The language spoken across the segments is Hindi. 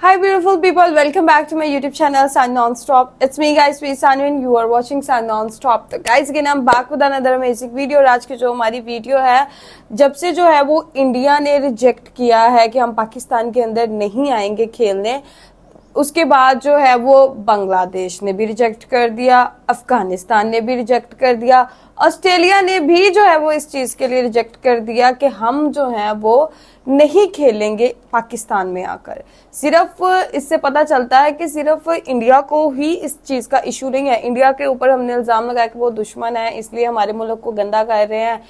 Hi beautiful people, welcome back to my YouTube channel Sun Non-Stop. It's me guys, me Sanu and you are watching Sun Non-Stop. तो guys again I'm back with another amazing video और आज की जो हमारी वीडियो है, जब से जो है वो इंडिया ने रिजेक्ट किया है कि हम पाकिस्तान के अंदर नहीं आएंगे खेलने, उसके बाद जो है वो बांग्लादेश ने भी रिजेक्ट कर दिया, अफगानिस्तान ने भी रिजेक्ट कर दिया, ऑस्ट्रेलिया ने भी जो है वो इस चीज के लिए रिजेक्ट कर दिया कि हम जो है वो नहीं खेलेंगे पाकिस्तान में आकर। सिर्फ इससे पता चलता है कि सिर्फ इंडिया को ही इस चीज का इशू नहीं है। इंडिया के ऊपर हमने इल्जाम लगाया कि वो दुश्मन है, इसलिए हमारे मुल्क को गंदा कर रहे हैं,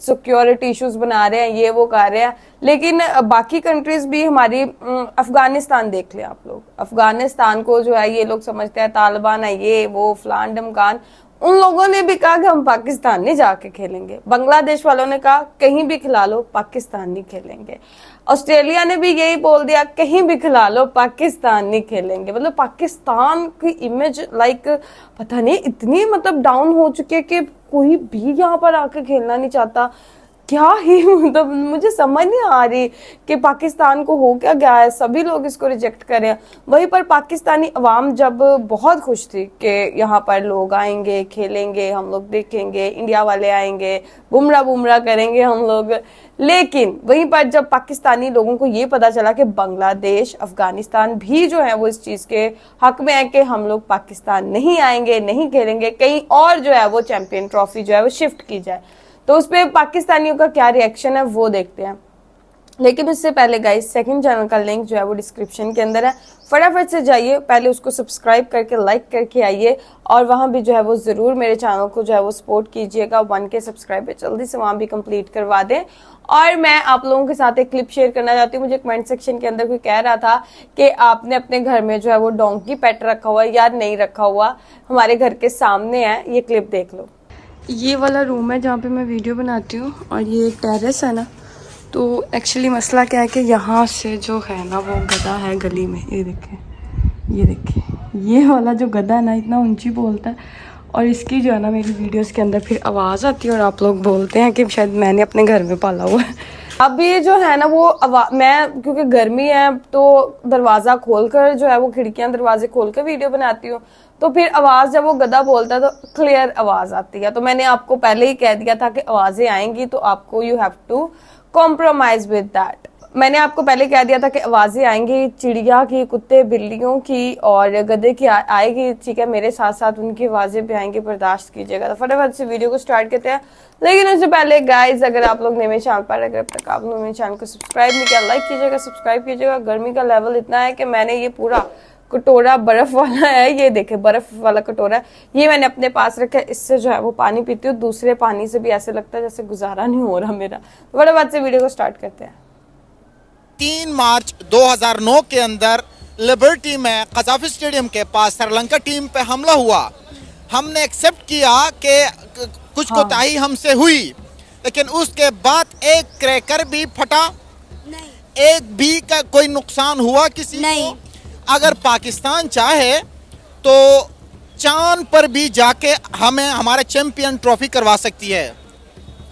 सिक्योरिटी इश्यूज बना रहे हैं, ये वो कर रहे हैं। लेकिन बाकी कंट्रीज भी हमारी, अफगानिस्तान देख ले आप लोग, अफगानिस्तान को जो है ये लोग समझते हैं तालिबान है, ये वो फलान ढमकान, उन लोगों ने भी कहा कि हम पाकिस्तान नहीं जाके खेलेंगे। बांग्लादेश वालों ने कहा कहीं भी खिला लो, पाकिस्तान नहीं खेलेंगे। ऑस्ट्रेलिया ने भी यही बोल दिया कहीं भी खिला लो, पाकिस्तान नहीं खेलेंगे। मतलब पाकिस्तान की इमेज पता नहीं इतनी डाउन हो चुकी है कि कोई भी यहाँ पर आके खेलना नहीं चाहता। क्या ही मुझे समझ नहीं आ रही कि पाकिस्तान को हो क्या गया है, सभी लोग इसको रिजेक्ट करें। वहीं पर पाकिस्तानी अवाम जब बहुत खुश थी कि यहाँ पर लोग आएंगे, खेलेंगे, हम लोग देखेंगे, इंडिया वाले आएंगे, बुमराह करेंगे हम लोग। लेकिन वहीं पर जब पाकिस्तानी लोगों को ये पता चला कि बांग्लादेश, अफगानिस्तान भी जो है वो इस चीज के हक में है कि हम लोग पाकिस्तान नहीं आएंगे, नहीं खेलेंगे, कहीं और जो है वो चैंपियन ट्रॉफी जो है वो शिफ्ट की जाए, तो उस पे पाकिस्तानियों का क्या रिएक्शन है वो देखते हैं। लेकिन उससे पहले गाइस सेकंड चैनल का लिंक जो है वो डिस्क्रिप्शन के अंदर है, फटाफट से जाइए, पहले उसको सब्सक्राइब करके लाइक करके आइए और वहां भी जो है वो जरूर मेरे चैनल को जो है वो सपोर्ट कीजिएगा। 1K सब्सक्राइबर जल्दी से वहां भी कंप्लीट करवा दें। और मैं आप लोगों के साथ एक क्लिप शेयर करना चाहती हूँ। मुझे कमेंट सेक्शन के अंदर कोई कह रहा था कि आपने अपने घर में जो है वो डोंकी पेट रखा हुआ है, यार नहीं रखा हुआ, हमारे घर के सामने है, ये क्लिप देख लो। ये वाला रूम है जहाँ पे मैं वीडियो बनाती हूँ और ये टेरेस है ना, तो एक्चुअली मसला क्या है कि यहाँ से जो है ना वो गधा है गली में, ये देखें, ये वाला जो गधा है ना इतना ऊंची बोलता है और इसकी जो है ना मेरी वीडियोस के अंदर फिर आवाज़ आती है और आप लोग बोलते हैं कि शायद मैंने अपने घर में पाला हुआ है। अब ये जो है ना वो मैं क्योंकि गर्मी है तो दरवाज़ा खोलकर जो है वो खिड़कियाँ दरवाजे खोलकर वीडियो बनाती हूँ, तो फिर आवाज जब वो गधा बोलता है तो क्लियर आवाज आती है। तो मैंने आपको पहले ही कह दिया था कि आवाजें आएंगी तो आपको you have to compromise with that. मैंने आपको पहले कह दिया था कि आवाजें आएंगी चिड़िया की, कुत्ते बिल्लियों की और गधे की आएगी, ठीक है, मेरे साथ साथ उनकी आवाजें भी आएंगी, बर्दाश्त कीजिएगा। तो फटाफट से वीडियो को स्टार्ट करते हैं। लेकिन उससे पहले गाइज अगर आप लोग मेरे चैनल पर, अगर अब तक आप लोग मेरे चैनल को सब्सक्राइब नहीं किया, लाइक कीजिएगा, सब्सक्राइब कीजिएगा। गर्मी का लेवल इतना है कि मैंने ये पूरा कटोरा बर्फ वाला है, ये देखे बर्फ वाला कटोरा है, ये मैंने अपने पास रखा है, इससे जो है वो पानी पीती हूँ। दूसरे पानी से भी ऐसे लगता है जैसे गुजारा नहीं हो रहा मेरा। बड़े बात से वीडियो को स्टार्ट करते हैं। 3 मार्च 2009 के अंदर लिबर्टी में कजाफी स्टेडियम के पास श्रीलंका टीम पे हमला हुआ। हमने एक्सेप्ट किया कि कुछ कोताही हमसे हुई, लेकिन उसके बाद एक क्रैकर भी फटा नहीं, एक भी का कोई नुकसान हुआ किसी नहीं। को अगर पाकिस्तान चाहे तो चांद पर भी जाके हमें हमारे चैंपियन ट्रॉफी करवा सकती है।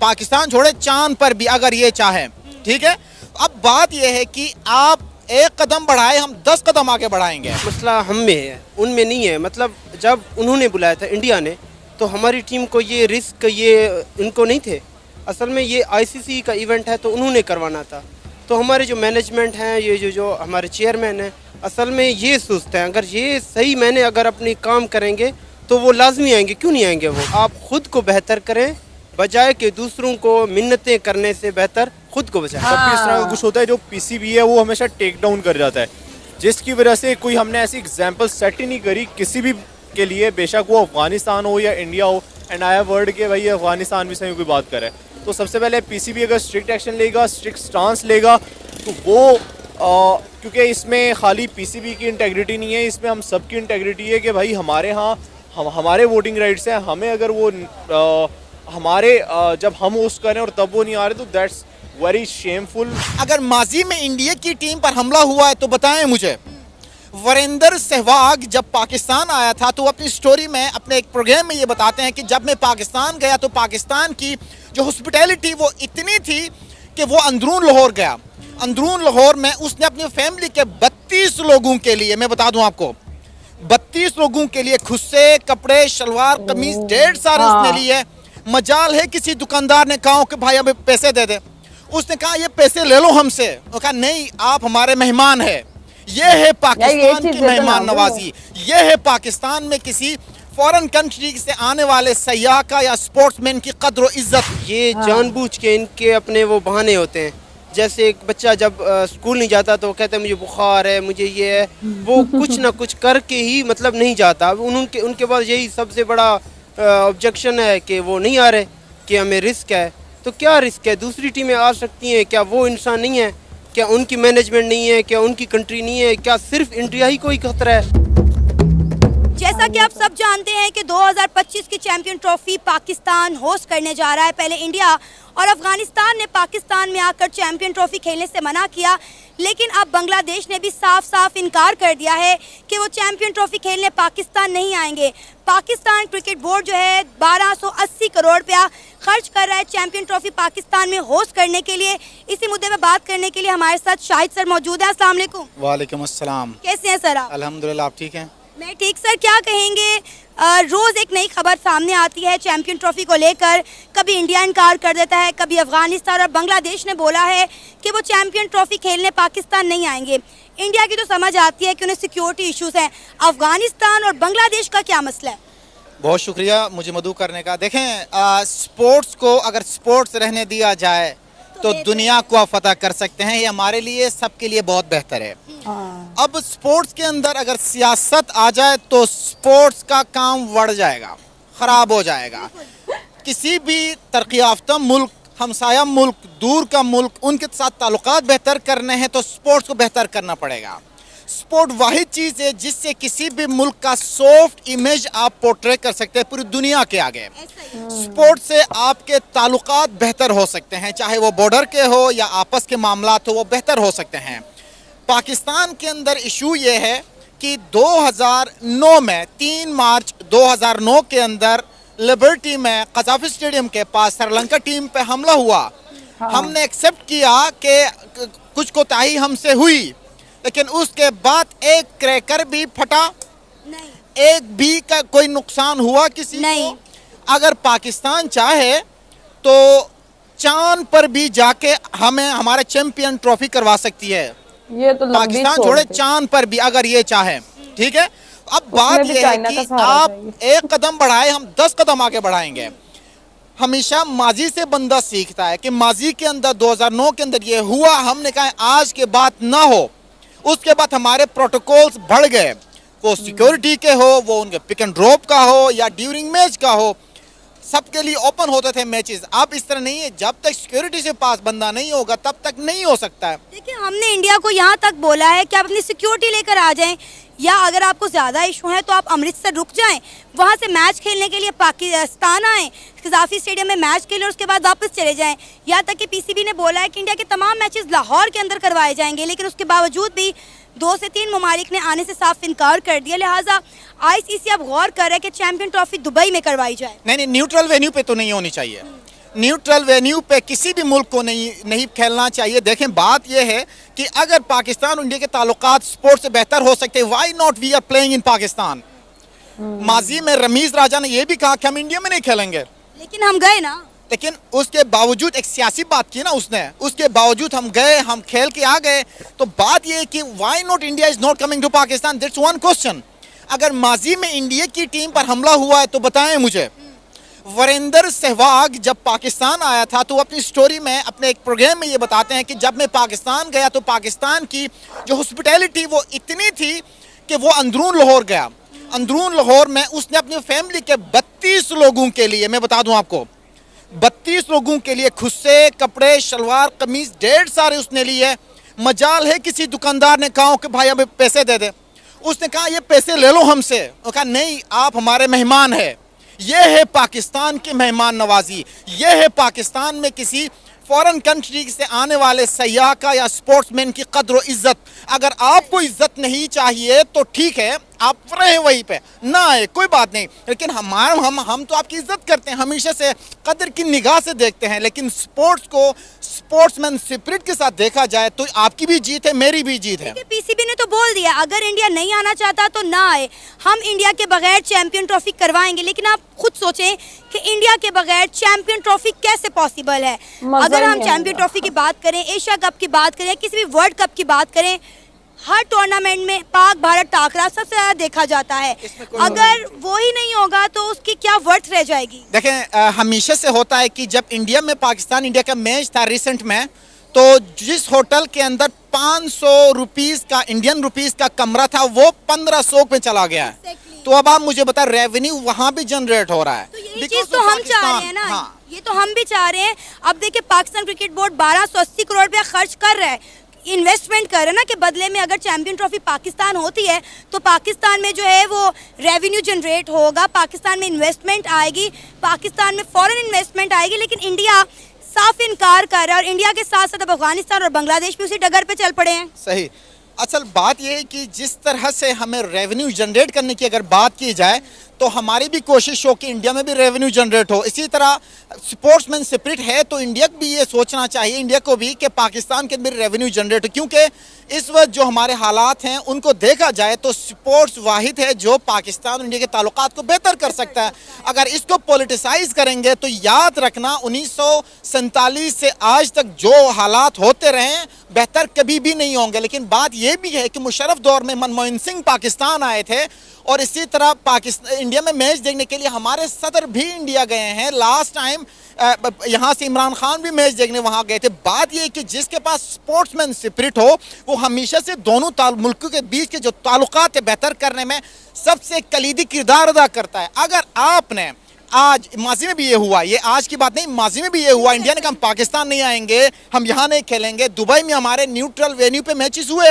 पाकिस्तान छोड़े, चांद पर भी अगर ये चाहे, ठीक है। अब बात यह है कि आप एक कदम बढ़ाए, हम 10 कदम आगे बढ़ाएंगे। मसला हम में है, उनमें नहीं है। मतलब जब उन्होंने बुलाया था इंडिया ने, तो हमारी टीम को ये रिस्क ये इनको नहीं थे। असल में ये ICC का इवेंट है तो उन्होंने करवाना था। तो हमारे जो मैनेजमेंट हैं, ये जो हमारे चेयरमैन हैं, असल में ये सोचते हैं अगर ये सही मैंने अगर अपनी काम करेंगे तो वो लाजमी आएंगे, क्यों नहीं आएंगे वो। आप खुद को बेहतर करें बजाय कि दूसरों को मिन्नतें करने से बेहतर खुद को बचाएं। तब भी इस तरह का कुछ होता है, जो PCB है वो हमेशा टेक डाउन कर जाता है, जिसकी वजह से कोई हमने ऐसी एग्जाम्पल सेट ही नहीं करी किसी भी के लिए, बेशक वो अफगानिस्तान हो या इंडिया हो। एंड आई हैव वर्ड के भाई अफगानिस्तान भी सही कोई बात करे तो सबसे पहले PCB अगर स्ट्रिक्ट एक्शन लेगा, स्ट्रिक्ट स्टांस लेगा, तो वो क्योंकि इसमें खाली PCB की इंटेग्रिटी नहीं है, इसमें हम सबकी इंटेग्रिटी है कि भाई हमारे यहाँ हमारे वोटिंग राइट्स हैं। हमें अगर वो हमारे जब हम होस्ट करें और तब वो नहीं आ रहे तो दैट्स वेरी शेमफुल। अगर माजी में इंडिया की टीम पर हमला हुआ है तो बताएं मुझे। वीरेंद्र सहवाग जब पाकिस्तान आया था तो अपनी स्टोरी में, अपने एक प्रोग्राम में ये बताते हैं कि जब मैं पाकिस्तान गया तो पाकिस्तान की जो हॉस्पिटैलिटी वो इतनी थी कि वो अंदरून लाहौर गया। अंदरून लाहौर में उसने अपनी फैमिली के 32 लोगों के लिए, मैं बता दूं आपको, 32 लोगों के लिए खुद से कपड़े, शलवार, कमीज ढेर सारे उसने लिए। मजाल है किसी दुकानदार ने कहा कि भाई हमें पैसे दे दे, उसने कहा ये पैसे ले लो हमसे, वो कहा नहीं आप हमारे मेहमान है। ये है पाकिस्तान की मेहमान नवाजी, ये है पाकिस्तान में किसी फॉरेन कंट्री से आने वाले सयाह का या स्पोर्ट्समैन की कद्र और इज्जत। ये जानबूझ के इनके अपने वो बहाने होते हैं। जैसे एक बच्चा जब स्कूल नहीं जाता तो कहता है मुझे बुखार है, मुझे ये है, वो कुछ ना कुछ करके ही मतलब नहीं जाता। अब उनके पास यही सबसे बड़ा ऑब्जेक्शन है कि वो नहीं आ रहे, कि हमें रिस्क है। तो क्या रिस्क है? दूसरी टीमें आ सकती हैं, क्या वो इंसान नहीं है? क्या उनकी मैनेजमेंट नहीं है? क्या उनकी कंट्री नहीं है? क्या सिर्फ इंडिया ही कोई खतरा है? जैसा कि आप सब जानते हैं कि 2025 की चैंपियन ट्रॉफी पाकिस्तान होस्ट करने जा रहा है। पहले इंडिया और अफगानिस्तान ने पाकिस्तान में आकर चैंपियन ट्रॉफी खेलने से मना किया, लेकिन अब बांग्लादेश ने भी साफ साफ इनकार कर दिया है कि वो चैंपियन ट्रॉफी खेलने पाकिस्तान नहीं आएंगे। पाकिस्तान क्रिकेट बोर्ड जो है 1280 करोड़ रुपया खर्च कर रहा है चैंपियन ट्रॉफी पाकिस्तान में होस्ट करने के लिए। इसी मुद्दे पर बात करने के लिए हमारे साथ शाहिद सर मौजूद हैं। अस्सलाम वालेकुम। वालेकुम अस्सलाम। कैसे हैं सर आप? अल्हम्दुलिल्लाह, आप ठीक हैं? मैं ठीक। सर क्या कहेंगे, रोज़ एक नई खबर सामने आती है चैंपियन ट्रॉफी को लेकर। कभी इंडिया इनकार कर देता है, कभी अफगानिस्तान और बांग्लादेश ने बोला है कि वो चैंपियन ट्रॉफी खेलने पाकिस्तान नहीं आएंगे। इंडिया की तो समझ आती है कि उन्हें सिक्योरिटी इश्यूज हैं। अफगानिस्तान और बांग्लादेश का क्या मसला है? बहुत शुक्रिया मुझे मदऊ करने का। देखें, स्पोर्ट्स को अगर स्पोर्ट्स रहने दिया जाए तो दुनिया को आप फतह कर सकते हैं। ये हमारे लिए, सबके लिए बहुत बेहतर है। अब स्पोर्ट्स के अंदर अगर सियासत आ जाए तो स्पोर्ट्स का काम बढ़ जाएगा, ख़राब हो जाएगा। किसी भी तरक्की याफ्ता मुल्क, हमसाया मुल्क, दूर का मुल्क, उनके साथ ताल्लुकात बेहतर करने हैं तो स्पोर्ट्स को बेहतर करना पड़ेगा। स्पोर्ट वाहिद चीज़ है जिससे किसी भी मुल्क का सॉफ्ट इमेज आप पोर्ट्रे कर सकते हैं पूरी दुनिया के आगे। स्पोर्ट से आपके ताल्लुकात बेहतर हो सकते हैं, चाहे वो बॉर्डर के हो या आपस के मामलात हो, वो बेहतर हो सकते हैं। पाकिस्तान के अंदर इशू ये है कि 2009 में 3 मार्च 2009 के अंदर लिबर्टी में कजाफी स्टेडियम के पास श्रीलंका टीम पे हमला हुआ। हमने एक्सेप्ट किया कि कुछ कोताही हमसे हुई, लेकिन उसके बाद एक क्रैकर भी फटा नहीं, एक भी का कोई नुकसान हुआ किसी नहीं। को। अगर पाकिस्तान चाहे तो चांद पर भी जाके हमें हमारा चैंपियन ट्रॉफी करवा सकती है। ये तो लंबी पाकिस्तान सोच छोड़े, है। चांद पर भी अगर ये चाहे, ठीक है। अब बात भी ये है चाइना कि का सहारा आप चाहिए। एक कदम बढ़ाए, हम 10 कदम आगे बढ़ाएंगे। हमेशा माजी से बंदा सीखता है कि माजी के अंदर 2009 के अंदर ये हुआ, हमने कहा आज के बाद ना हो। उसके बाद हमारे प्रोटोकॉल्स बढ़ गए, वो सिक्योरिटी के हो, वो उनके पिक एंड ड्रॉप का हो या ड्यूरिंग मैच का हो, सबके लिए ओपन होते थे मैचेस। अब इस तरह नहीं है, जब तक सिक्योरिटी से पास बंदा नहीं होगा तब तक नहीं हो सकता है। देखिए, हमने इंडिया को यहाँ तक बोला है कि आप अपनी सिक्योरिटी लेकर आ जाएं, या अगर आपको ज़्यादा इशू है तो आप अमृतसर रुक जाएं, वहाँ से मैच खेलने के लिए पाकिस्तान आएँ, कजाफी स्टेडियम में मैच खेलें और उसके बाद वापस चले जाएं। यहाँ तक कि पीसीबी ने बोला है कि इंडिया के तमाम मैचेस लाहौर के अंदर करवाए जाएंगे, लेकिन उसके बावजूद भी 2 से 3 ममालिक ने आने से साफ इनकार कर दिया। लिहाजा आईसीसी अब गौर कर रहा है कि चैंपियन ट्रॉफी दुबई में करवाई जाए। नहीं, न्यूट्रल वेन्यू पे तो नहीं होनी चाहिए। न्यूट्रल वेन्यू पे किसी भी मुल्क को नहीं खेलना चाहिए। देखें, बात यह है कि अगर पाकिस्तान और इंडिया के ताल्लुकात स्पोर्ट्स से बेहतर हो सकते हैं, why not we are playing in Pakistan. माजी में रमीज राजा ने यह भी कहा कि हम इंडिया में नहीं खेलेंगे, लेकिन हम गए ना। लेकिन उसके बावजूद एक सियासी बात की ना उसने, उसके बावजूद हम गए, हम खेल के आ गए। तो बात यह है कि why not India is not coming to Pakistan, that's one question. अगर माजी में इंडिया की टीम पर हमला हुआ है तो बताएं मुझे। वीरेंद्र सहवाग जब पाकिस्तान आया था तो अपनी स्टोरी में, अपने एक प्रोग्राम में ये बताते हैं कि जब मैं पाकिस्तान गया तो पाकिस्तान की जो हॉस्पिटैलिटी वो इतनी थी कि वो अंदरून लाहौर गया। अंदरून लाहौर में उसने अपनी फैमिली के 32 लोगों के लिए, मैं बता दूं आपको, 32 लोगों के लिए खुद से कपड़े, शलवार, कमीज ढेर सारे उसने लिए। मजाल है किसी दुकानदार ने कहा कि भाई हमें पैसे दे दे, उसने कहा ये पैसे ले लो हमसे, वो कहा नहीं आप हमारे मेहमान है। ये है पाकिस्तान की मेहमान नवाजी, ये है पाकिस्तान में किसी फॉरेन कंट्री से आने वाले सयाह का या स्पोर्ट्समैन की कद्र और इज्जत। अगर आपको इज्जत नहीं चाहिए तो ठीक है, आप रहे वहीं पे, ना आए कोई बात नहीं, लेकिन हम तो आपकी इज्जत करते हैं, हमेशा से कदर की निगाह से देखते हैं। लेकिन स्पोर्ट्स को स्पोर्ट्समैन स्पिरिट के साथ देखा जाए तो आपकी भी जीत है, मेरी भी जीत है। पीसीबी ने तो बोल होती है, अगर इंडिया नहीं आना चाहता तो ना आए, हम इंडिया के बगैर चैंपियन ट्रॉफी करवाएंगे। लेकिन आप खुद सोचें कि इंडिया के बगैर चैंपियन ट्रॉफी कैसे पॉसिबल है। मज़ा अगर ही हम नहीं चैंपियन ट्रॉफी की बात करें, एशिया कप की बात करें, किसी भी वर्ल्ड कप की बात करें, हर टूर्नामेंट में पाक भारत टाकरा सबसे ज्यादा देखा जाता है। अगर वो ही नहीं होगा तो उसकी क्या वर्थ रह जाएगी। देखें, हमेशा से होता है कि जब इंडिया में पाकिस्तान इंडिया का मैच था रिसेंट में, तो जिस होटल के अंदर 500 रुपीस का इंडियन रुपीस का कमरा था वो 1500 पे चला गया है। Exactly. तो अब आप मुझे बता, रेवेन्यू वहां भी जनरेट हो रहा है। तो यही Because चीज तो of हम चाह रहे हैं ना। हाँ। ये तो हम भी चाह रहे हैं। अब देखिए, पाकिस्तान क्रिकेट बोर्ड 1280 करोड़ रुपया खर्च कर रहा है, इन्वेस्टमेंट कर रहे हैं ना, कि बदले में अगर चैंपियन ट्रॉफी पाकिस्तान होती है तो पाकिस्तान में जो है वो रेवेन्यू जनरेट होगा, पाकिस्तान में इन्वेस्टमेंट आएगी, पाकिस्तान में फॉरेन इन्वेस्टमेंट आएगी। लेकिन इंडिया साफ इनकार कर रहा है, और इंडिया के साथ साथ अब अफगानिस्तान और बांग्लादेश भी उसी डगर पे चल पड़े हैं। सही। असल बात यह है कि जिस तरह से हमें रेवेन्यू जनरेट करने की अगर बात की जाए तो हमारी भी कोशिश हो कि इंडिया में भी रेवेन्यू जनरेट हो। इसी तरह स्पोर्ट्समैन स्पिरिट है तो इंडिया को भी ये सोचना चाहिए, इंडिया को भी, कि पाकिस्तान के अंदर रेवेन्यू जनरेट हो। क्योंकि इस वक्त जो हमारे हालात हैं उनको देखा जाए तो स्पोर्ट्स वाहिद है जो पाकिस्तान और इंडिया के ताल्लुकात को बेहतर कर सकता है। अगर इसको पॉलिटिसाइज करेंगे तो याद रखना 1947 से आज तक जो हालात होते रहे बेहतर कभी भी नहीं होंगे। लेकिन बात यह भी है कि मुशर्रफ दौर में मनमोहन सिंह पाकिस्तान आए थे, और इसी तरह पाकिस्तान इंडिया में मैच देखने के लिए हमारे सदर भी इंडिया गए हैं। लास्ट टाइम यहाँ से इमरान खान भी मैच देखने वहाँ गए थे। बात यह है कि जिसके पास स्पोर्ट्समैन स्पिरिट हो वो हमेशा से दोनों मुल्कों के बीच के जो ताल्लुकात है बेहतर करने में सबसे कलीदी किरदार अदा करता है। अगर आपने आज माजी में भी ये हुआ, ये आज की बात नहीं, माजी में भी ये हुआ, इंडिया ने कहा हम पाकिस्तान नहीं आएंगे, हम यहाँ नहीं खेलेंगे। दुबई में हमारे न्यूट्रल वेन्यू पे मैचेस हुए,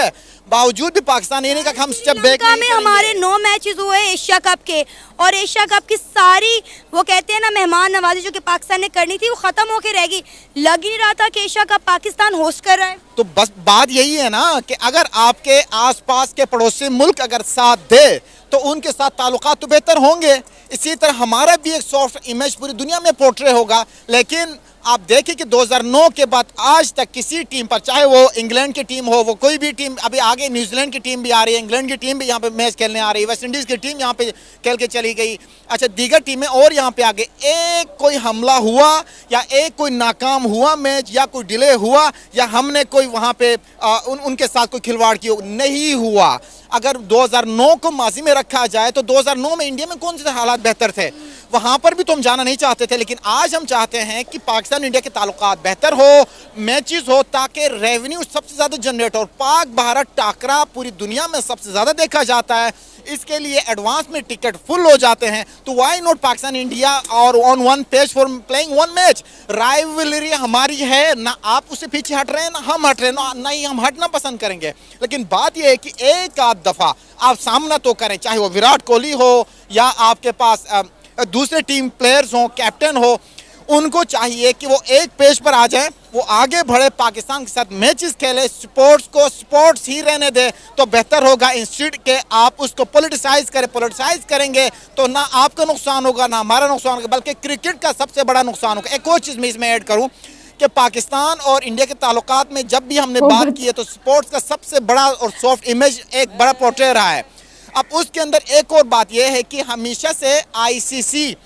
बावजूद भी पाकिस्तान ये नहीं कहा हम स्टेप बैक श्रीलंका में हमारे 9 मैचेस हुए एशिया कप के, और एशिया कप की सारी वो कहते हैं ना मेहमान नवाजी जो कि पाकिस्तान ने करनी थी वो खत्म होके रहेगी। लग ही नहीं रहा था कि एशिया कप पाकिस्तान होस्ट कर रहा है। तो बस बात यही है ना कि अगर आपके आसपास के पड़ोसी मुल्क अगर साथ दे तो उनके साथ ताल्लुकात तो बेहतर होंगे। इसी तरह हमारा भी एक सॉफ्ट इमेज पूरी दुनिया में पोर्ट्रे होगा। लेकिन आप देखें कि 2009 के बाद आज तक किसी टीम पर, चाहे वो इंग्लैंड की टीम हो, वो कोई भी टीम, अभी आगे न्यूजीलैंड की टीम भी आ रही है, इंग्लैंड की टीम भी यहाँ पे मैच खेलने आ रही है, वेस्ट इंडीज़ की टीम यहाँ पे खेल के चली गई, अच्छा दीगर टीमें और यहाँ पे आ गई। एक कोई हमला हुआ या एक कोई नाकाम हुआ मैच या कोई डिले हुआ या हमने कोई वहाँ पे उनके साथ कोई खिलवाड़ किया, नहीं हुआ। अगर 2009 को माजी में रखा जाए तो 2009 में इंडिया में कौन से हालात बेहतर थे, वहाँ पर भी तो हम जाना नहीं चाहते थे। लेकिन आज हम चाहते हैं कि पाकिस्तान इंडिया के ताल्लुकात बेहतर हो, मैचेस हो, ताकि रेवेन्यू सबसे ज़्यादा जनरेट हो। पाक भारत टाकरा पूरी दुनिया में सबसे ज़्यादा देखा जाता है, इसके लिए एडवांस में टिकट फुल हो जाते हैं। तो वाई नॉट पाकिस्तान इंडिया और on one page for playing one match. Rivalry हमारी है ना, आप उससे पीछे हट रहे हैं ना हम हट रहे हैं, ना ही हम हटना पसंद करेंगे। लेकिन बात यह है कि एक आध दफ़ा आप सामना तो करें, चाहे वो विराट कोहली हो या आपके पास दूसरे टीम प्लेयर्स हों, कैप्टन हो, उनको चाहिए कि वो एक पेज पर आ जाए, वो आगे बढ़े, पाकिस्तान के साथ मैचेस खेले, स्पोर्ट्स को स्पोर्ट्स ही रहने दे तो बेहतर होगा। इंस्टीट्यूट के आप उसको पॉलिटिसाइज करें, पॉलिटिसाइज करेंगे तो ना आपका नुकसान होगा ना हमारा नुकसान होगा, बल्कि क्रिकेट का सबसे बड़ा नुकसान होगा। एक और चीज़ मैं इसमें ऐड करूँ कि पाकिस्तान और इंडिया के ताल्लुकात में जब भी हमने बात की है तो स्पोर्ट्स का सबसे बड़ा और सॉफ्ट इमेज एक बड़ा पोर्ट्रे रहा है। अब उसके अंदर एक और बात यह है कि हमेशा से आईसीसी,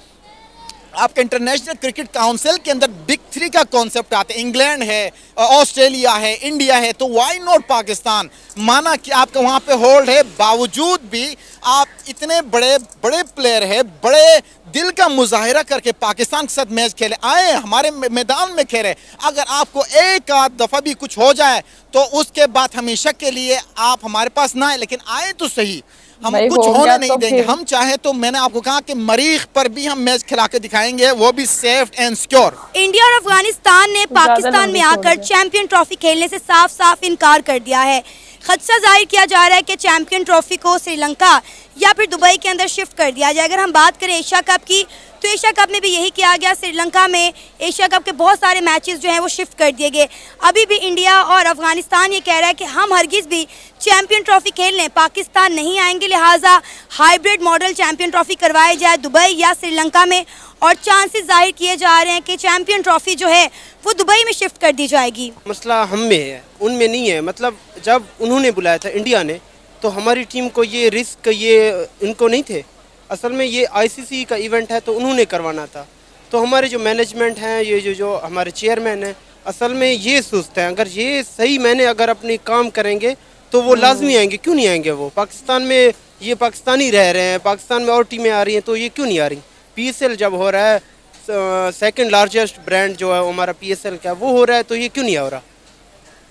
आपके इंटरनेशनल क्रिकेट काउंसिल के अंदर बिग 3 का कॉन्सेप्ट आता है। इंग्लैंड है, ऑस्ट्रेलिया है, इंडिया है, तो वाई नॉट पाकिस्तान। माना कि आपका वहाँ पे होल्ड है, बावजूद भी आप इतने बड़े बड़े प्लेयर है, बड़े दिल का मुजाहिरा करके पाकिस्तान के साथ मैच खेले, आए हमारे मैदान में खेले। अगर आपको एक आध दफ़ा भी कुछ हो जाए तो उसके बाद हमेशा के लिए आप हमारे पास ना आए, लेकिन आए तो सही, हम कुछ होने नहीं देंगे। हम चाहे तो मैंने आपको कहा कि मरीख पर भी हम मैच खिला के दिखाएंगे, वो भी सेफ एंड सिक्योर। इंडिया और अफगानिस्तान ने पाकिस्तान में आकर चैंपियन ट्रॉफी खेलने से साफ साफ इनकार कर दिया है। खदशा जाहिर किया जा रहा है कि चैंपियन ट्रॉफी को श्रीलंका या फिर दुबई के अंदर शिफ्ट कर दिया जाए। अगर हम बात करें एशिया कप की तो एशिया कप में भी यही किया गया, श्रीलंका में एशिया कप के बहुत सारे मैचेस जो हैं वो शिफ्ट कर दिए गए। अभी भी इंडिया और अफगानिस्तान ये कह रहा है कि हम हरगिज़ भी चैंपियन ट्रॉफी खेलने पाकिस्तान नहीं आएंगे, लिहाजा हाइब्रिड मॉडल चैंपियन ट्रॉफी करवाई जाए दुबई या श्रीलंका में, और चांसेस जाहिर किए जा रहे हैं कि चैंपियन ट्रॉफी जो है वो दुबई में शिफ्ट कर दी जाएगी। मसला हम में है, उनमें नहीं है। मतलब जब उन्होंने बुलाया था इंडिया ने तो हमारी टीम को ये रिस्क ये इनको नहीं थे। असल में ये आईसीसी का इवेंट है तो उन्होंने करवाना था। तो हमारे जो मैनेजमेंट हैं, ये जो हमारे चेयरमैन हैं, असल में ये सोचते हैं अगर ये सही मैंने अगर अपनी काम करेंगे तो वो लाजमी आएंगे। क्यों नहीं आएंगे? वो पाकिस्तान में ये पाकिस्तानी रह रहे हैं, पाकिस्तान में और टीमें आ रही हैं तो ये क्यों नहीं आ रही? पीएसएल जब हो रहा है, सेकंड लार्जेस्ट ब्रांड जो है हमारा पीएसएल का, वो हो रहा है तो ये क्यों नहीं हो रहा?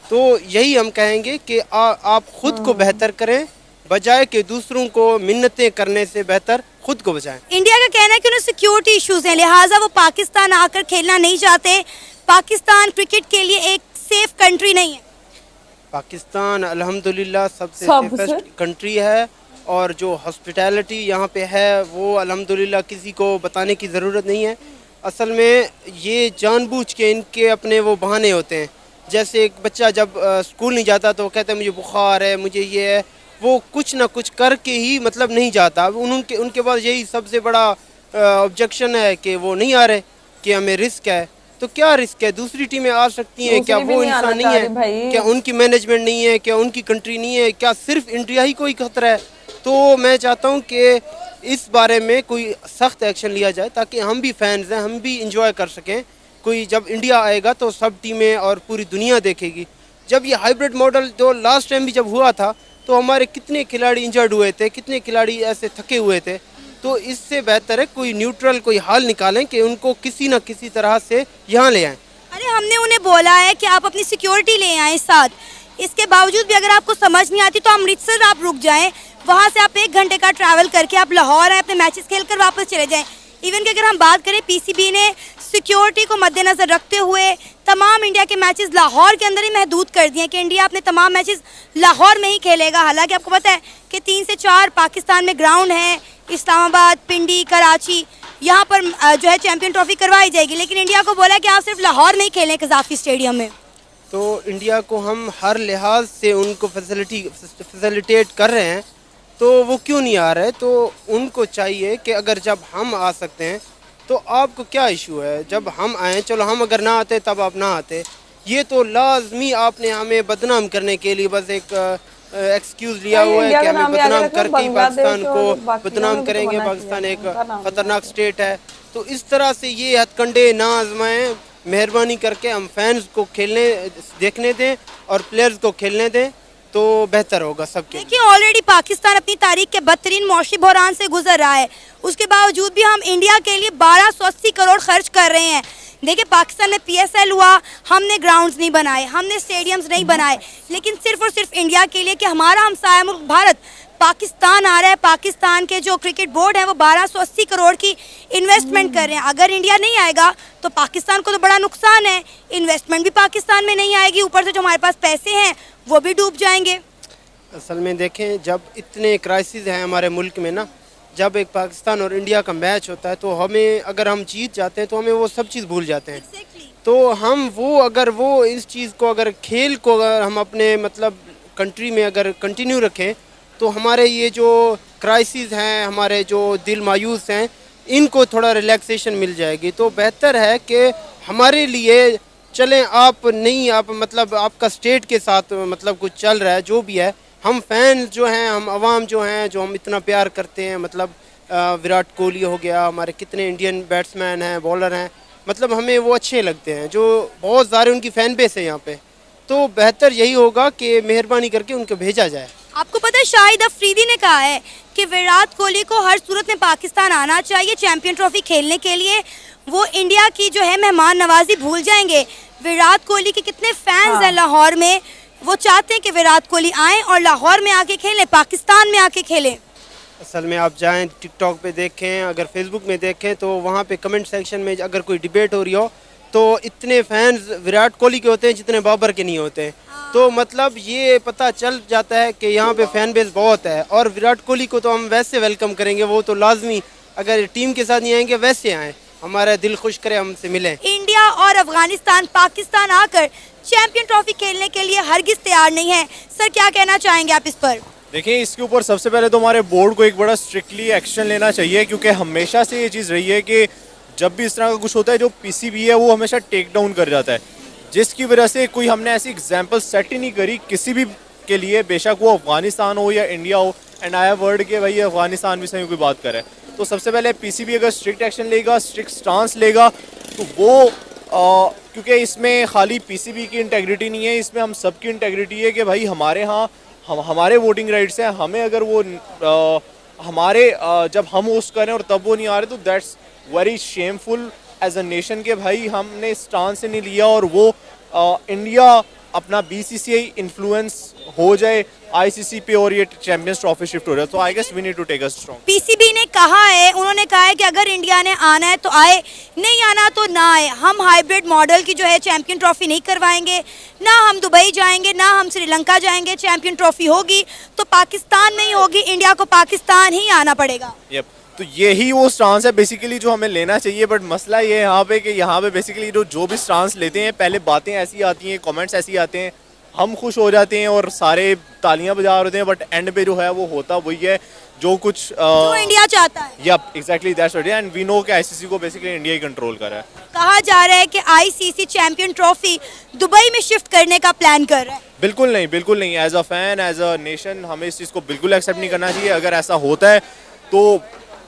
तो यही हम कहेंगे कि आप खुद को बेहतर करें, बजाय कि दूसरों को मिन्नतें करने से बेहतर खुद को बचाएं। इंडिया का कहना है कि उन्हें सिक्योरिटी इश्यूज हैं, लिहाजा वो पाकिस्तान आकर खेलना नहीं चाहते। पाकिस्तान क्रिकेट के लिए एक सेफ कंट्री नहीं है। पाकिस्तान अल्हम्दुलिल्लाह सबसे सबसे? सेफेस्ट कंट्री है, और जो हॉस्पिटैलिटी यहाँ पे है वो अल्हम्दुलिल्लाह किसी को बताने की ज़रूरत नहीं है। असल में ये जानबूझ के इनके अपने वो बहाने होते हैं। जैसे एक बच्चा जब स्कूल नहीं जाता तो वो कहता है मुझे बुखार है, मुझे ये है, वो कुछ ना कुछ करके ही मतलब नहीं जाता। अब उनके पास यही सबसे बड़ा ऑब्जेक्शन है कि वो नहीं आ रहे, कि हमें रिस्क है। तो क्या रिस्क है? दूसरी टीमें आ सकती हैं, क्या दूसरी भी वो नहीं आना इंसान नहीं चाह है? रही भाई। क्या उनकी मैनेजमेंट नहीं है? क्या उनकी कंट्री नहीं है? क्या सिर्फ इंडिया ही कोई खतरा है? तो मैं चाहता हूँ कि इस बारे में कोई सख्त एक्शन लिया जाए ताकि हम भी फैंस हैं, हम भी इंजॉय कर सकें। कोई जब इंडिया आएगा तो सब टीमें और पूरी दुनिया देखेगी। जब ये हाइब्रिड मॉडल जो लास्ट टाइम भी जब हुआ था तो हमारे कितने खिलाड़ी इंजर्ड हुए थे, कितने खिलाड़ी ऐसे थके हुए थे। तो इससे बेहतर है कोई न्यूट्रल कोई हल निकालें कि उनको किसी न किसी तरह से यहाँ ले आएँ। अरे हमने उन्हें बोला है कि आप अपनी सिक्योरिटी ले आएं साथ। इसके बावजूद भी अगर आपको समझ नहीं आती तो अमृतसर आप रुक जाएं, वहाँ से आप 1 घंटे का ट्रैवल करके आप लाहौर आए, अपने मैचेस खेलकर वापस चले जाएं। इवन कि अगर हम बात करें, पीसीबी ने सिक्योरिटी को मद्देनज़र रखते हुए तमाम इंडिया के मैचेस लाहौर के अंदर ही महदूद कर दिए कि इंडिया अपने तमाम मैचेस लाहौर में ही खेलेगा। हालांकि आपको पता है कि 3 से 4 पाकिस्तान में ग्राउंड हैं, इस्लामाबाद, पिंडी, कराची, यहाँ पर जो है चैम्पियन ट्रॉफी करवाई जाएगी। लेकिन इंडिया को बोला है कि आप सिर्फ लाहौर में ही खेलें, कज़ाफ़ी स्टेडियम में। तो इंडिया को हम हर लिहाज से उनको फैसिलिटेट कर रहे हैं, तो वो क्यों नहीं आ रहे? तो उनको चाहिए कि अगर जब हम आ सकते हैं तो आपको क्या इशू है? जब हम आएँ, चलो हम अगर ना आते तब आप ना आते, ये तो लाजमी आपने हमें बदनाम करने के लिए बस एक एक्सक्यूज़ लिया हुआ है कि हमें बदनाम करके ही पाकिस्तान को बदनाम करेंगे। पाकिस्तान एक ख़तरनाक स्टेट है। तो इस तरह से ये हथकंडे ना आजमाएं, मेहरबानी करके हम फैंस को खेलने देखने दें और प्लेयर्स को खेलने दें तो बेहतर होगा सबके। देखिए, ऑलरेडी पाकिस्तान अपनी तारीख के बदतरीन मौशी बहरान से गुजर रहा है, उसके बावजूद भी हम इंडिया के लिए 1280 करोड़ खर्च कर रहे हैं। देखिए, पाकिस्तान में पीएसएल हुआ, हमने ग्राउंड्स नहीं बनाए, हमने स्टेडियम्स नहीं बनाए, लेकिन सिर्फ और सिर्फ इंडिया के लिए कि हमारा हमसाया मुल्क भारत पाकिस्तान आ रहा है। पाकिस्तान के जो क्रिकेट बोर्ड है वो 1280 करोड़ की इन्वेस्टमेंट कर रहे हैं। अगर इंडिया नहीं आएगा तो पाकिस्तान को तो बड़ा नुकसान है, इन्वेस्टमेंट भी पाकिस्तान में नहीं आएगी, ऊपर से जो हमारे पास पैसे हैं वो भी डूब जाएंगे। असल में देखें, जब इतने क्राइसिस हैं हमारे मुल्क में ना, जब एक पाकिस्तान और इंडिया का मैच होता है तो हमें अगर हम जीत जाते हैं तो हमें वो सब चीज़ भूल जाते हैं। तो हम वो अगर वो इस चीज़ को अगर खेल को अगर हम अपने मतलब कंट्री में अगर कंटिन्यू रखें तो हमारे ये जो क्राइसिस हैं, हमारे जो दिल मायूस हैं, इनको थोड़ा रिलैक्सेशन मिल जाएगी। तो बेहतर है कि हमारे लिए चलें, आप नहीं, आप मतलब आपका स्टेट के साथ मतलब कुछ चल रहा है जो भी है, हम फैंस जो हैं, हम आवाम जो हैं, जो हम इतना प्यार करते हैं, मतलब विराट कोहली हो गया, हमारे कितने इंडियन बैट्समैन हैं, बॉलर हैं, मतलब हमें वो अच्छे लगते हैं, जो बहुत सारे उनकी फ़ैन बेस है यहाँ पे। तो बेहतर यही होगा कि मेहरबानी करके उनको भेजा जाए। आपको पता है, शाहिद अफरीदी ने कहा है कि विराट कोहली को हर सूरत में पाकिस्तान आना चाहिए चैंपियन ट्रॉफी खेलने के लिए। वो इंडिया की जो है मेहमान नवाजी भूल जाएंगे। विराट कोहली के कितने फैंस हैं लाहौर में, वो चाहते हैं कि विराट कोहली आएँ और लाहौर में आके खेलें, पाकिस्तान में आके खेलें। असल में आप जाएं टिकटॉक पे देखें, अगर फेसबुक में देखें तो वहाँ पे कमेंट सेक्शन में अगर कोई डिबेट हो रही हो तो इतने फैंस विराट कोहली के होते हैं जितने बाबर के नहीं होते हैं। तो मतलब ये पता चल जाता है कि यहाँ पे फैन बेस बहुत है। और विराट कोहली को तो हम वैसे वेलकम करेंगे, वो तो लाजमी अगर टीम के साथ नहीं आएंगे वैसे आएँ, हमारा दिल खुश करे, हमसे मिलें। इंडिया और अफगानिस्तान पाकिस्तान आकर चैंपियन ट्रॉफी खेलने के लिए हरगिज तैयार नहीं है। सर, क्या कहना चाहेंगे आप इस पर? देखिए, इसके ऊपर सबसे पहले तो हमारे बोर्ड को एक बड़ा स्ट्रिक्टली एक्शन लेना चाहिए, क्योंकि हमेशा से ये चीज़ रही है कि जब भी इस तरह का कुछ होता है जो पीसीबी है वो हमेशा टेक डाउन कर जाता है, जिसकी वजह से कोई हमने ऐसी एग्जांपल सेट ही नहीं करी किसी भी के लिए, बेशक वो अफगानिस्तान हो या इंडिया हो, एंड आई हैव वर्ड के भाई अफगानिस्तान भी सही कोई बात करे, तो सबसे पहले पीसीबी अगर स्ट्रिक्ट एक्शन लेगा, स्ट्रिक्ट स्टांस लेगा, तो वो क्योंकि इसमें खाली पीसीबी की इंटेग्रिटी नहीं है, इसमें हम सबकी इंटेग्रिटी है कि भाई हमारे यहाँ हमारे वोटिंग राइट्स हैं, हमें अगर वो हमारे जब हम होस्ट करें और तब वो नहीं आ रहे, तो that's very shameful as a nation के भाई हमने स्टांस से नहीं लिया, और वो इंडिया अपना बीसीसीआई इन्फ्लुएंस हो जाए आईसीसी पे और ये चैंपियंस ट्रॉफी शिफ्ट हो जाए, तो I guess we need to take a strong. PCB ने कहा है, उन्होंने कहा है कि अगर इंडिया ने आना है तो आए, नहीं आना तो ना आए, हम हाइब्रिड मॉडल की जो है चैंपियन ट्रॉफी नहीं करवाएंगे, ना हम दुबई जाएंगे, ना हम श्रीलंका जाएंगे, चैंपियन ट्रॉफी होगी तो पाकिस्तान में ही होगी, इंडिया को पाकिस्तान ही आना पड़ेगा। यप, तो यही वो स्टांस है बेसिकली जो हमें लेना चाहिए, बट मसला ये है यहाँ पे कि यहाँ पे बेसिकली जो भी स्टांस लेते हैं, पहले बातें ऐसी आती हैं, कमेंट्स ऐसी आते हैं, हम खुश हो जाते हैं और सारे तालियां बजा रहे हैं, बट एंड पे जो है वो होता वही है जो कुछ जो इंडिया चाहता है। Yup, exactly that's right, and we know कि आईसीसी को बेसिकली इंडिया ही कंट्रोल कर रहा है। कहा जा रहा है कि आईसीसी चैंपियन ट्रॉफी दुबई में शिफ्ट करने का प्लान कर रहा है। बिल्कुल नहीं, बिल्कुल नहीं, as a fan, as a nation हमें इस चीज़ को बिल्कुल एक्सेप्ट नहीं करना चाहिए। अगर ऐसा होता है तो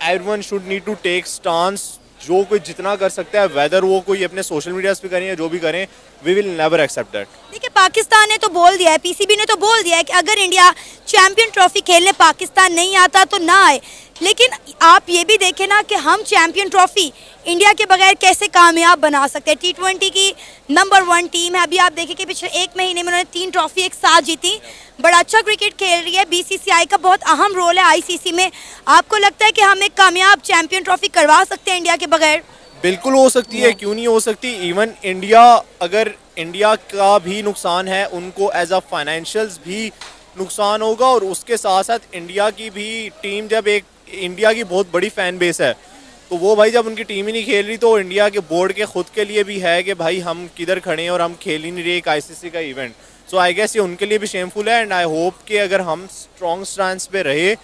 everyone should need to take stance, जो कोई जितना कर सकता है, वेदर वो कोई अपने सोशल मीडिया पे करें या जो भी करें, we will never accept that. देखिए, पाकिस्तान ने तो बोल दिया है, पीसीबी ने तो बोल दिया है कि अगर इंडिया चैंपियन ट्रॉफी खेलने पाकिस्तान नहीं आता तो ना आए, लेकिन आप ये भी देखें ना कि हम चैंपियन ट्रॉफी इंडिया के बगैर कैसे कामयाब बना सकते हैं। T20 की नंबर 1 टीम है, अभी आप देखें कि पिछले 1 महीने में उन्होंने 3 ट्रॉफी एक साथ जीती, बड़ा अच्छा क्रिकेट खेल रही है। बीसीसीआई का बहुत अहम रोल है आईसीसी में। आपको लगता है कि हम एक कामयाब चैंपियन ट्रॉफी करवा सकते हैं इंडिया के बगैर? बिल्कुल हो सकती है, क्यों नहीं हो सकती। इवन इंडिया, अगर इंडिया का भी नुकसान है, उनको एज अ फाइनेंशियल्स भी नुकसान होगा, और उसके साथ साथ इंडिया की भी टीम, जब एक इंडिया की बहुत बड़ी फैन बेस है, तो वो भाई जब उनकी टीम ही नहीं खेल रही, तो इंडिया के बोर्ड के खुद के लिए भी है कि भाई हम किधर खड़े हैं और हम खेल ही नहीं रहे एक आईसीसी का इवेंट। सो आई गेस ये उनके लिए भी शेमफुल है, एंड आई होप कि अगर हम स्ट्रॉन्ग स्टैंड पे रहे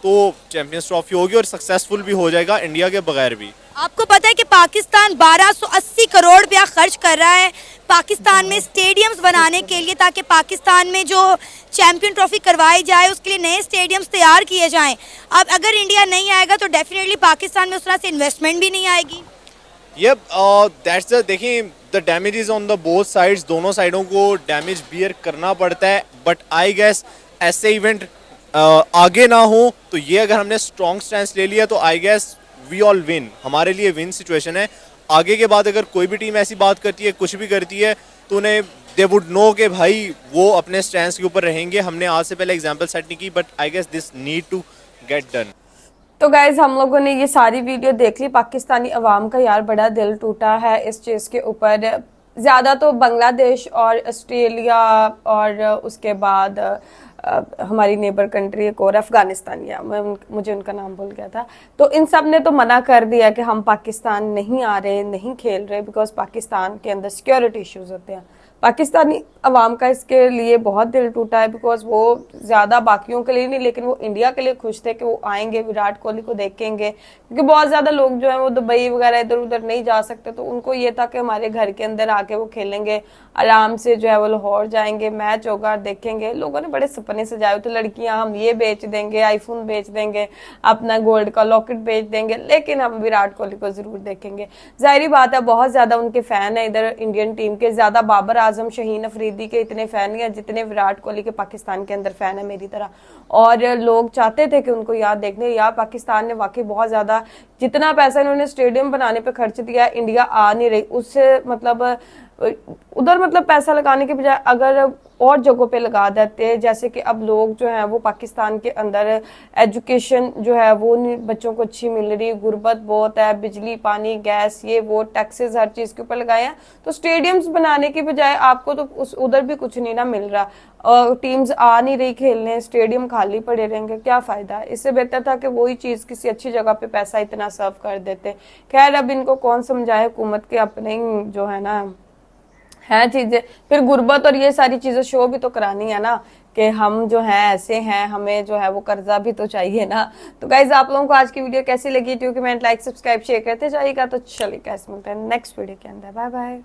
तो चैंपियंस ट्रॉफी होगी और सक्सेसफुल भी हो जाएगा इंडिया के बगैर भी। आपको पता है कि पाकिस्तान 1280 करोड़ रुपया खर्च कर रहा है पाकिस्तान में स्टेडियम्स बनाने के लिए, ताकि पाकिस्तान में जो चैंपियन ट्रॉफी करवाई जाए उसके लिए नए स्टेडियम्स तैयार किए जाएं। अब अगर इंडिया नहीं आएगा तो डेफिनेटली पाकिस्तान में उस तरह से इन्वेस्टमेंट भी नहीं आएगी। ये दैट्स द, देखिए, the damage is on the both sides, दोनों साइडों को डैमेज बियर करना पड़ता है, बट आई गेस ऐसे इवेंट आगे ना हो, तो ये अगर हमने स्ट्रॉन्ग स्टैंस ले लिया तो I guess we all win, हमारे लिए विन सिचुएशन है। आगे के बाद अगर कोई भी टीम ऐसी बात करती है, कुछ भी करती है, तो उन्हें दे वुड नो कि भाई वो अपने स्टैंस के ऊपर रहेंगे। हमने आज से पहले एग्जांपल सेट नहीं की, but I guess this need to get done. तो गाइज हम लोगों ने ये सारी वीडियो देख ली। पाकिस्तानी अवाम का यार बड़ा दिल टूटा है इस चीज़ के ऊपर। ज़्यादा तो बांग्लादेश और ऑस्ट्रेलिया और उसके बाद हमारी नेबर कंट्री एक और अफगानिस्तान, या मुझे उनका नाम भूल गया था, तो इन सब ने तो मना कर दिया कि हम पाकिस्तान नहीं आ रहे, नहीं खेल रहे, बिकॉज पाकिस्तान के अंदर सिक्योरिटी इश्यूज होते हैं। पाकिस्तानी अवाम का इसके लिए बहुत दिल टूटा है, बिकॉज वो ज़्यादा बाकियों के लिए नहीं, लेकिन वो इंडिया के लिए खुश थे कि वो आएंगे, विराट कोहली को देखेंगे, क्योंकि बहुत ज़्यादा लोग जो है वो दुबई वगैरह इधर उधर नहीं जा सकते, तो उनको ये था कि हमारे घर के अंदर आके वो खेलेंगे, आराम से जो है वो लाहौर जाएंगे, मैच होगा, देखेंगे। लोगों ने बड़े सपने सजाए हुए थे, लड़कियां हम ये बेच देंगे, आईफोन बेच देंगे, अपना गोल्ड का लॉकेट बेच देंगे, लेकिन हम विराट कोहली को जरूर देखेंगे। जाहिर बात है बहुत ज्यादा उनके फैन है इधर इंडियन टीम के, ज्यादा बाबर आजम, शहीन अफरीदी के इतने फैन नहीं है जितने विराट कोहली के पाकिस्तान के अंदर फैन है मेरी तरह। और लोग चाहते थे कि उनको याद देखने, यार पाकिस्तान ने वाकई बहुत ज्यादा, जितना पैसा इन्होंने स्टेडियम बनाने पे खर्च दिया, इंडिया आ नहीं रही, उससे मतलब उधर मतलब पैसा लगाने के बजाय अगर और जगहों पे लगा देते, जैसे कि अब लोग जो हैं वो पाकिस्तान के अंदर एजुकेशन जो है वो बच्चों को अच्छी मिल रही, गुर्बत बहुत है, बिजली पानी गैस ये वो टैक्सेस हर चीज के ऊपर लगाए हैं, तो स्टेडियम्स बनाने के बजाय आपको तो उधर भी कुछ नहीं ना मिल रहा, और टीम्स आ नहीं रही खेलने, स्टेडियम खाली पड़े रहेंगे, क्या फायदा। इससे बेहतर था कि वही चीज किसी अच्छी जगह पे पैसा इतना सर्व कर देते। खैर अब इनको कौन समझाए, हुकूमत के अपने ही जो है ना है चीजें, फिर गुर्बत और ये सारी चीजें शो भी तो करानी है ना, कि हम जो हैं ऐसे हैं, हमें जो है वो कर्जा भी तो चाहिए ना। तो गाइज आप लोगों को आज की वीडियो कैसी लगी, tube comment like subscribe share करते जाइएगा। तो चलिए गाइस मिलते हैं नेक्स्ट वीडियो के अंदर, बाय बाय।